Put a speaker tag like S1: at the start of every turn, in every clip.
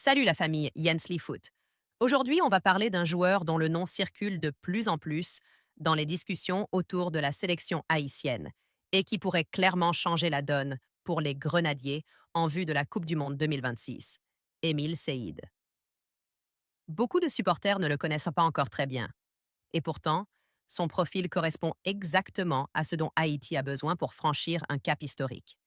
S1: Salut la famille Jensly Foot. Aujourd'hui, on va parler d'un joueur dont le nom circule de plus en plus dans les discussions autour de la sélection haïtienne et qui pourrait clairement changer la donne pour les Grenadiers en vue de la Coupe du Monde 2026. Émile Seyid. Beaucoup de supporters ne le connaissent pas encore très bien. Et pourtant, son profil correspond exactement à ce dont Haïti a besoin pour franchir un cap historique.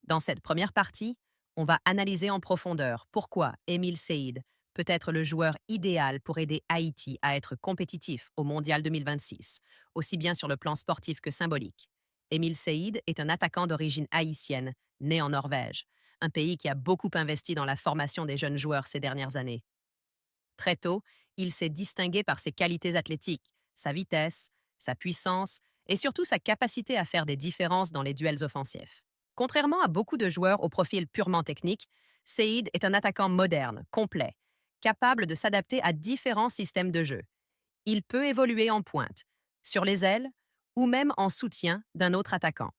S1: Dans cette première partie, on va analyser en profondeur pourquoi Émile Seyid peut être le joueur idéal pour aider Haïti à être compétitif au Mondial 2026, aussi bien sur le plan sportif que symbolique. Émile Seyid est un attaquant d'origine haïtienne, né en Norvège, un pays qui a beaucoup investi dans la formation des jeunes joueurs ces dernières années. Très tôt, il s'est distingué par ses qualités athlétiques, sa vitesse, sa puissance et surtout sa capacité à faire des différences dans les duels offensifs. Contrairement à beaucoup de joueurs au profil purement technique, Seyid est un attaquant moderne, complet, capable de s'adapter à différents systèmes de jeu. Il peut évoluer en pointe, sur les ailes ou même en soutien d'un autre attaquant,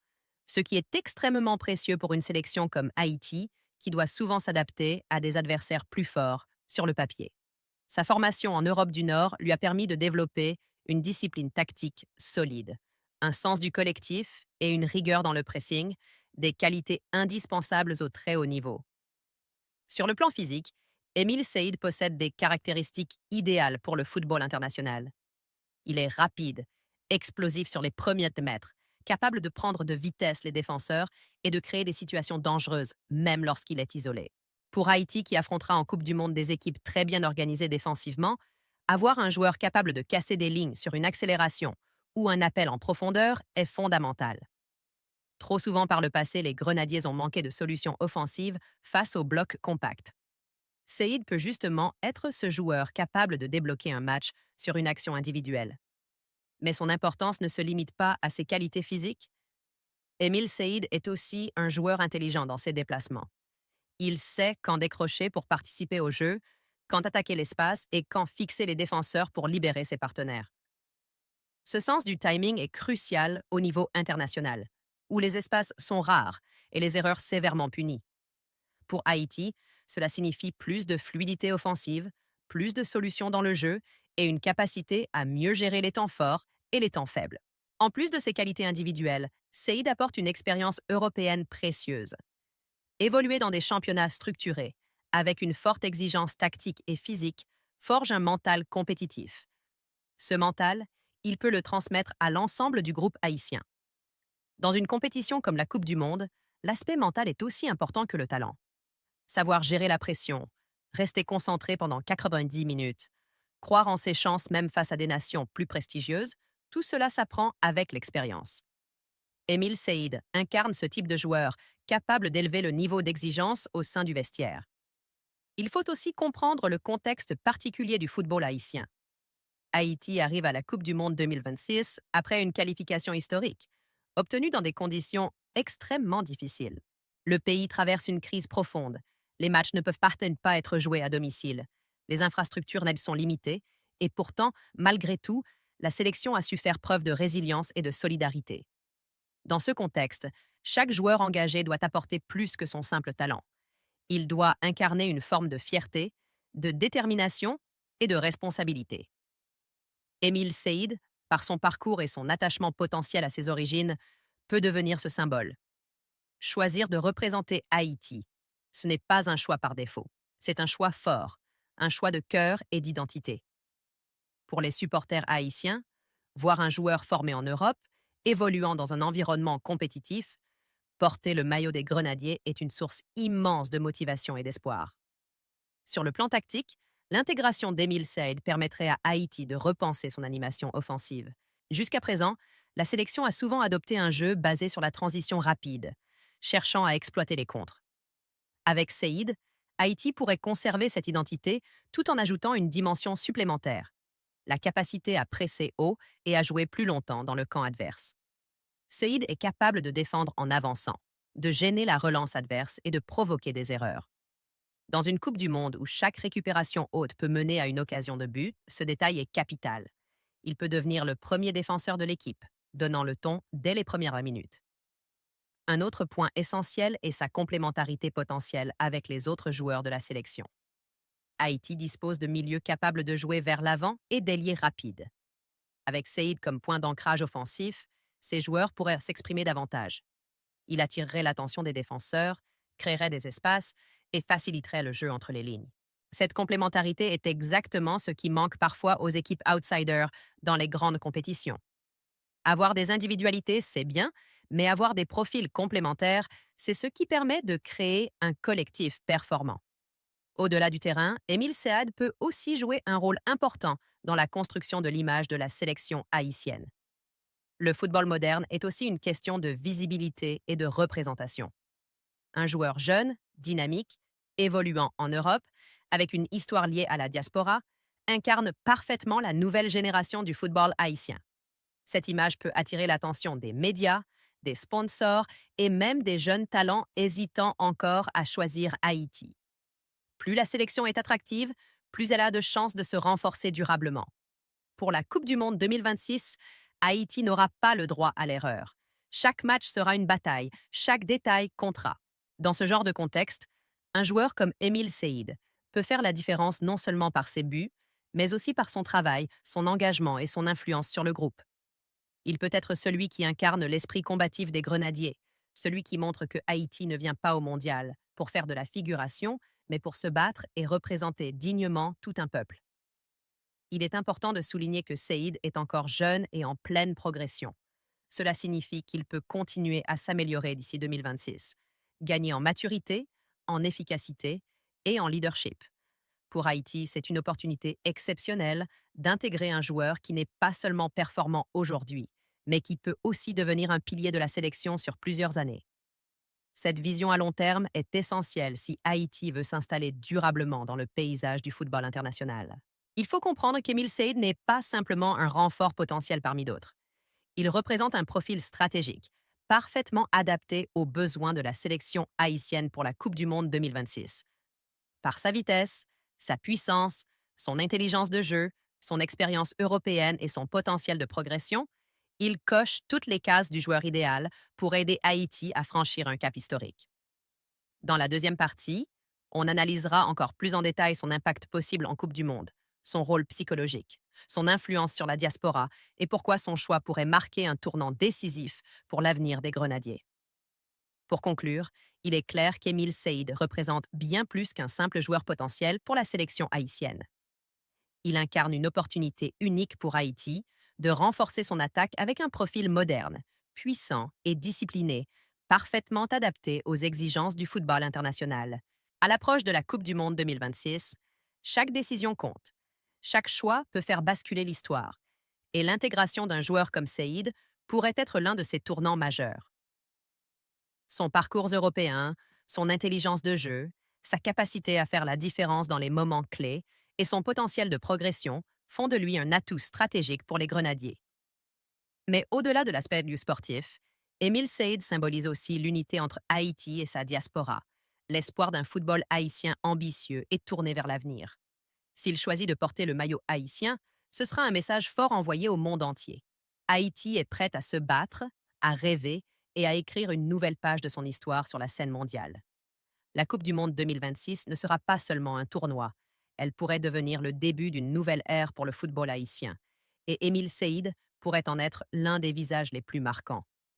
S1: ce qui est extrêmement précieux pour une sélection comme Haïti, qui doit souvent s'adapter à des adversaires plus forts sur le papier. Sa formation en Europe du Nord lui a permis de développer une discipline tactique solide, un sens du collectif et une rigueur dans le pressing, des qualités indispensables au très haut niveau. Sur le plan physique, Émile Seyid possède des caractéristiques idéales pour le football international. Il est rapide, explosif sur les premiers mètres, capable de prendre de vitesse les défenseurs et de créer des situations dangereuses, même lorsqu'il est isolé. Pour Haïti, qui affrontera en Coupe du Monde des équipes très bien organisées défensivement, avoir un joueur capable de casser des lignes sur une accélération ou un appel en profondeur est fondamental. Trop souvent par le passé, les Grenadiers ont manqué de solutions offensives face au bloc compact. Seyid peut justement être ce joueur capable de débloquer un match sur une action individuelle. Mais son importance ne se limite pas à ses qualités physiques. Émile Seyid est aussi un joueur intelligent dans ses déplacements. Il sait quand décrocher pour participer au jeu, quand attaquer l'espace et quand fixer les défenseurs pour libérer ses partenaires. Ce sens du timing est crucial au niveau international, où les espaces sont rares et les erreurs sévèrement punies. Pour Haïti, cela signifie plus de fluidité offensive, plus de solutions dans le jeu et une capacité à mieux gérer les temps forts et les temps faibles. En plus de ses qualités individuelles, Seyid apporte une expérience européenne précieuse. Évoluer dans des championnats structurés, avec une forte exigence tactique et physique, forge un mental compétitif. Ce mental, il peut le transmettre à l'ensemble du groupe haïtien. Dans une compétition comme la Coupe du Monde, l'aspect mental est aussi important que le talent. Savoir gérer la pression, rester concentré pendant 90 minutes, croire en ses chances même face à des nations plus prestigieuses, tout cela s'apprend avec l'expérience. Émile Seyid incarne ce type de joueur capable d'élever le niveau d'exigence au sein du vestiaire. Il faut aussi comprendre le contexte particulier du football haïtien. Haïti arrive à la Coupe du Monde 2026 après une qualification historique, obtenue dans des conditions extrêmement difficiles. Le pays traverse une crise profonde. Les matchs ne peuvent pas être joués à domicile. Les infrastructures n'elles sont limitées. Et pourtant, malgré tout, la sélection a su faire preuve de résilience et de solidarité. Dans ce contexte, chaque joueur engagé doit apporter plus que son simple talent. Il doit incarner une forme de fierté, de détermination et de responsabilité. Émile Seyid, par son parcours et son attachement potentiel à ses origines, peut devenir ce symbole. Choisir de représenter Haïti, ce n'est pas un choix par défaut. C'est un choix fort, un choix de cœur et d'identité. Pour les supporters haïtiens, voir un joueur formé en Europe, évoluant dans un environnement compétitif, porter le maillot des Grenadiers est une source immense de motivation et d'espoir. Sur le plan tactique, l'intégration d'Émile Seyid permettrait à Haïti de repenser son animation offensive. Jusqu'à présent, la sélection a souvent adopté un jeu basé sur la transition rapide, cherchant à exploiter les contres. Avec Seyid, Haïti pourrait conserver cette identité tout en ajoutant une dimension supplémentaire, la capacité à presser haut et à jouer plus longtemps dans le camp adverse. Seyid est capable de défendre en avançant, de gêner la relance adverse et de provoquer des erreurs. Dans une Coupe du Monde où chaque récupération haute peut mener à une occasion de but, ce détail est capital. Il peut devenir le premier défenseur de l'équipe, donnant le ton dès les premières 20 minutes. Un autre point essentiel est sa complémentarité potentielle avec les autres joueurs de la sélection. Haïti dispose de milieux capables de jouer vers l'avant et d'ailiers rapides. Avec Saïd comme point d'ancrage offensif, ces joueurs pourraient s'exprimer davantage. Il attirerait l'attention des défenseurs, créerait des espaces et faciliterait le jeu entre les lignes. Cette complémentarité est exactement ce qui manque parfois aux équipes outsiders dans les grandes compétitions. Avoir des individualités, c'est bien, mais avoir des profils complémentaires, c'est ce qui permet de créer un collectif performant. Au-delà du terrain, Émile Sead peut aussi jouer un rôle important dans la construction de l'image de la sélection haïtienne. Le football moderne est aussi une question de visibilité et de représentation. Un joueur jeune, dynamique, évoluant en Europe, avec une histoire liée à la diaspora, incarne parfaitement la nouvelle génération du football haïtien. Cette image peut attirer l'attention des médias, des sponsors et même des jeunes talents hésitant encore à choisir Haïti. Plus la sélection est attractive, plus elle a de chances de se renforcer durablement. Pour la Coupe du Monde 2026, Haïti n'aura pas le droit à l'erreur. Chaque match sera une bataille, chaque détail comptera. Dans ce genre de contexte, un joueur comme Émile Seïd peut faire la différence non seulement par ses buts, mais aussi par son travail, son engagement et son influence sur le groupe. Il peut être celui qui incarne l'esprit combatif des grenadiers, celui qui montre que Haïti ne vient pas au mondial pour faire de la figuration, mais pour se battre et représenter dignement tout un peuple. Il est important de souligner que Saïd est encore jeune et en pleine progression. Cela signifie qu'il peut continuer à s'améliorer d'ici 2026, gagner en maturité, en efficacité et en leadership. Pour Haïti, c'est une opportunité exceptionnelle d'intégrer un joueur qui n'est pas seulement performant aujourd'hui, mais qui peut aussi devenir un pilier de la sélection sur plusieurs années. Cette vision à long terme est essentielle si Haïti veut s'installer durablement dans le paysage du football international. Il faut comprendre qu'Emile Saïd n'est pas simplement un renfort potentiel parmi d'autres. Il représente un profil stratégique, parfaitement adapté aux besoins de la sélection haïtienne pour la Coupe du Monde 2026. Par sa vitesse, sa puissance, son intelligence de jeu, son expérience européenne et son potentiel de progression, il coche toutes les cases du joueur idéal pour aider Haïti à franchir un cap historique. Dans la deuxième partie, on analysera encore plus en détail son impact possible en Coupe du Monde, son rôle psychologique, son influence sur la diaspora et pourquoi son choix pourrait marquer un tournant décisif pour l'avenir des Grenadiers. Pour conclure, il est clair qu'Émile Seïd représente bien plus qu'un simple joueur potentiel pour la sélection haïtienne. Il incarne une opportunité unique pour Haïti de renforcer son attaque avec un profil moderne, puissant et discipliné, parfaitement adapté aux exigences du football international. À l'approche de la Coupe du Monde 2026, chaque décision compte. Chaque choix peut faire basculer l'histoire. Et l'intégration d'un joueur comme Seïd pourrait être l'un de ces tournants majeurs. Son parcours européen, son intelligence de jeu, sa capacité à faire la différence dans les moments clés et son potentiel de progression font de lui un atout stratégique pour les Grenadiers. Mais au-delà de l'aspect du sportif, Émile Seïd symbolise aussi l'unité entre Haïti et sa diaspora, l'espoir d'un football haïtien ambitieux et tourné vers l'avenir. S'il choisit de porter le maillot haïtien, ce sera un message fort envoyé au monde entier. Haïti est prête à se battre, à rêver et à écrire une nouvelle page de son histoire sur la scène mondiale. La Coupe du Monde 2026 ne sera pas seulement un tournoi, elle pourrait devenir le début d'une nouvelle ère pour le football haïtien. Et Émile Seïd pourrait en être l'un des visages les plus marquants.